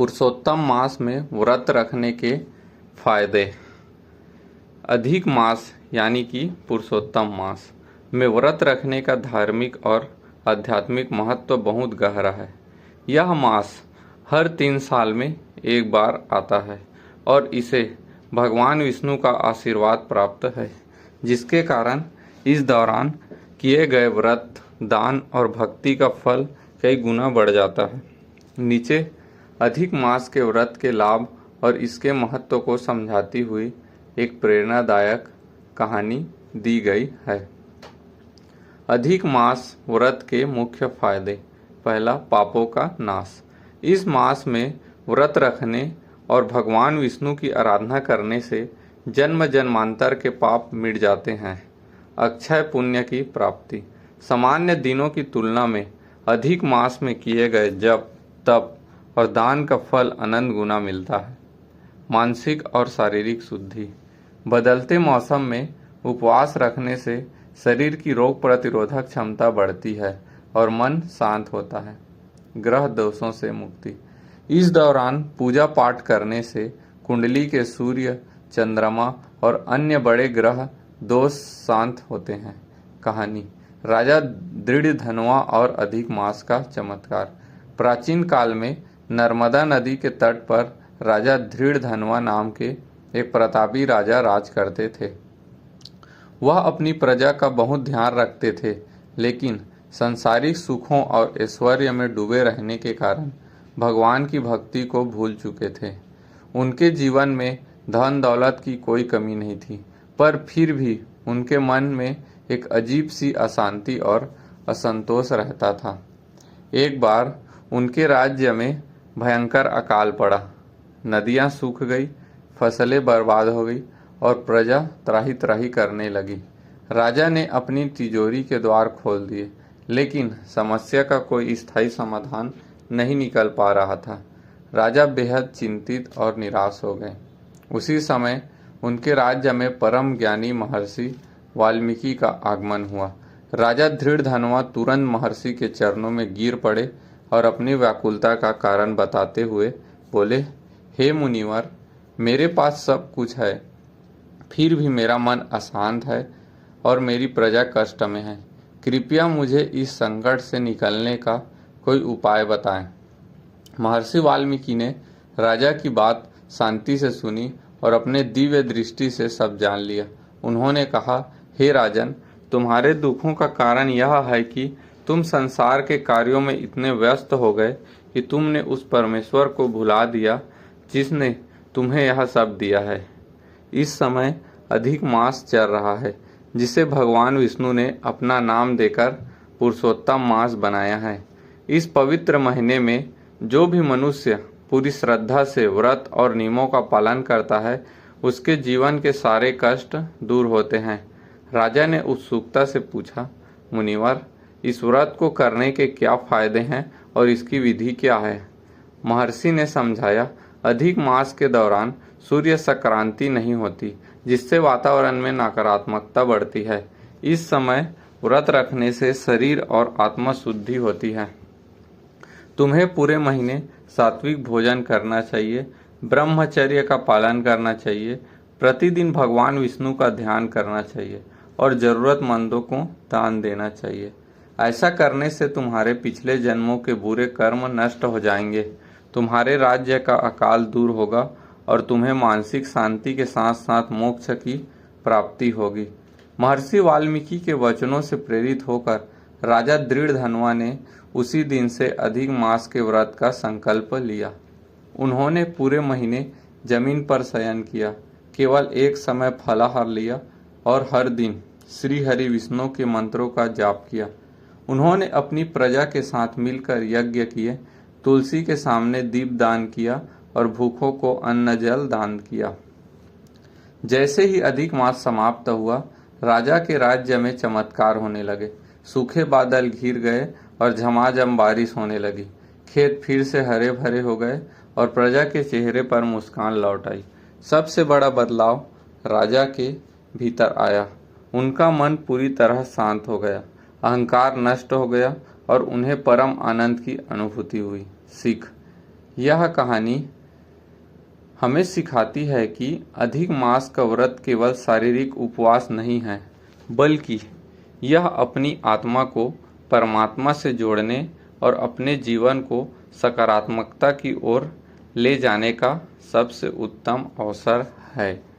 पुरुषोत्तम मास में व्रत रखने के फायदे। अधिक मास यानी कि पुरुषोत्तम मास में व्रत रखने का धार्मिक और आध्यात्मिक महत्व बहुत गहरा है। यह मास हर 3 साल में एक बार आता है और इसे भगवान विष्णु का आशीर्वाद प्राप्त है, जिसके कारण इस दौरान किए गए व्रत, दान और भक्ति का फल कई गुना बढ़ जाता है। नीचे अधिक मास के व्रत के लाभ और इसके महत्व को समझाती हुई एक प्रेरणादायक कहानी दी गई है। अधिक मास व्रत के मुख्य फायदे। पहला, पापों का नाश। इस मास में व्रत रखने और भगवान विष्णु की आराधना करने से जन्म जन्मांतर के पाप मिट जाते हैं। अक्षय पुण्य की प्राप्ति। सामान्य दिनों की तुलना में अधिक मास में किए गए जप, तप और दान का फल अनंत गुना मिलता है। मानसिक और शारीरिक शुद्धि। बदलते मौसम में उपवास रखने से शरीर की रोग प्रतिरोधक क्षमता बढ़ती है और मन शांत होता है। ग्रह दोषों से मुक्ति। इस दौरान पूजा पाठ करने से कुंडली के सूर्य, चंद्रमा और अन्य बड़े ग्रह दोष शांत होते हैं। कहानी। राजा दृढ़धनवा और अधिक मास का चमत्कार। प्राचीन काल में नर्मदा नदी के तट पर राजा दृढ़धनवा नाम के एक प्रतापी राजा राज करते थे। वह अपनी प्रजा का बहुत ध्यान रखते थे, लेकिन सांसारिक सुखों और ऐश्वर्य में डूबे रहने के कारण भगवान की भक्ति को भूल चुके थे। उनके जीवन में धन दौलत की कोई कमी नहीं थी, पर फिर भी उनके मन में एक अजीब सी अशांति और असंतोष रहता था। एक बार उनके राज्य में भयंकर अकाल पड़ा। नदियां सूख गई, फसलें बर्बाद हो गई और प्रजा त्राही त्राही करने लगी। राजा ने अपनी तिजोरी के द्वार खोल दिए, लेकिन समस्या का कोई स्थायी समाधान नहीं निकल पा रहा था। राजा बेहद चिंतित और निराश हो गए। उसी समय उनके राज्य में परम ज्ञानी महर्षि वाल्मीकि का आगमन हुआ। राजा दृढ़धनवा तुरंत महर्षि के चरणों में गिर पड़े और अपनी व्याकुलता का कारण बताते हुए बोले, हे मुनिवर, मेरे पास सब कुछ है, फिर भी मेरा मन अशांत है और मेरी प्रजा कष्ट में है। कृपया मुझे इस संकट से निकलने का कोई उपाय बताएं। महर्षि वाल्मीकि ने राजा की बात शांति से सुनी और अपने दिव्य दृष्टि से सब जान लिया। उन्होंने कहा, हे राजन, तुम्हारे दुखों का कारण यह है कि तुम संसार के कार्यों में इतने व्यस्त हो गए कि तुमने उस परमेश्वर को भुला दिया जिसने तुम्हें यह सब दिया है। इस समय अधिक मास चल रहा है, जिसे भगवान विष्णु ने अपना नाम देकर पुरुषोत्तम मास बनाया है। इस पवित्र महीने में जो भी मनुष्य पूरी श्रद्धा से व्रत और नियमों का पालन करता है, उसके जीवन के सारे कष्ट दूर होते हैं। राजा ने उत्सुकता से पूछा, मुनिवर, इस व्रत को करने के क्या फायदे हैं और इसकी विधि क्या है? महर्षि ने समझाया, अधिक मास के दौरान सूर्य संक्रांति नहीं होती, जिससे वातावरण में नकारात्मकता बढ़ती है। इस समय व्रत रखने से शरीर और आत्मा शुद्धि होती है। तुम्हें पूरे महीने सात्विक भोजन करना चाहिए, ब्रह्मचर्य का पालन करना चाहिए, प्रतिदिन भगवान विष्णु का ध्यान करना चाहिए और जरूरतमंदों को दान देना चाहिए। ऐसा करने से तुम्हारे पिछले जन्मों के बुरे कर्म नष्ट हो जाएंगे, तुम्हारे राज्य का अकाल दूर होगा और तुम्हें मानसिक शांति के साथ साथ मोक्ष की प्राप्ति होगी। महर्षि वाल्मीकि के वचनों से प्रेरित होकर राजा दृढ़धनवा ने उसी दिन से अधिक मास के व्रत का संकल्प लिया। उन्होंने पूरे महीने जमीन पर शयन किया, केवल एक समय फलाहार लिया और हर दिन श्री हरि विष्णु के मंत्रों का जाप किया। उन्होंने अपनी प्रजा के साथ मिलकर यज्ञ किए, तुलसी के सामने दीप दान किया और भूखों को अन्न जल दान किया। जैसे ही अधिक मास समाप्त हुआ, राजा के राज्य में चमत्कार होने लगे। सूखे बादल घिर गए और झमाझम बारिश होने लगी। खेत फिर से हरे भरे हो गए और प्रजा के चेहरे पर मुस्कान लौट आई। सबसे बड़ा बदलाव राजा के भीतर आया। उनका मन पूरी तरह शांत हो गया, अहंकार नष्ट हो गया और उन्हें परम आनंद की अनुभूति हुई। सीख। यह कहानी हमें सिखाती है कि अधिक मांस का व्रत केवल शारीरिक उपवास नहीं है, बल्कि यह अपनी आत्मा को परमात्मा से जोड़ने और अपने जीवन को सकारात्मकता की ओर ले जाने का सबसे उत्तम अवसर है।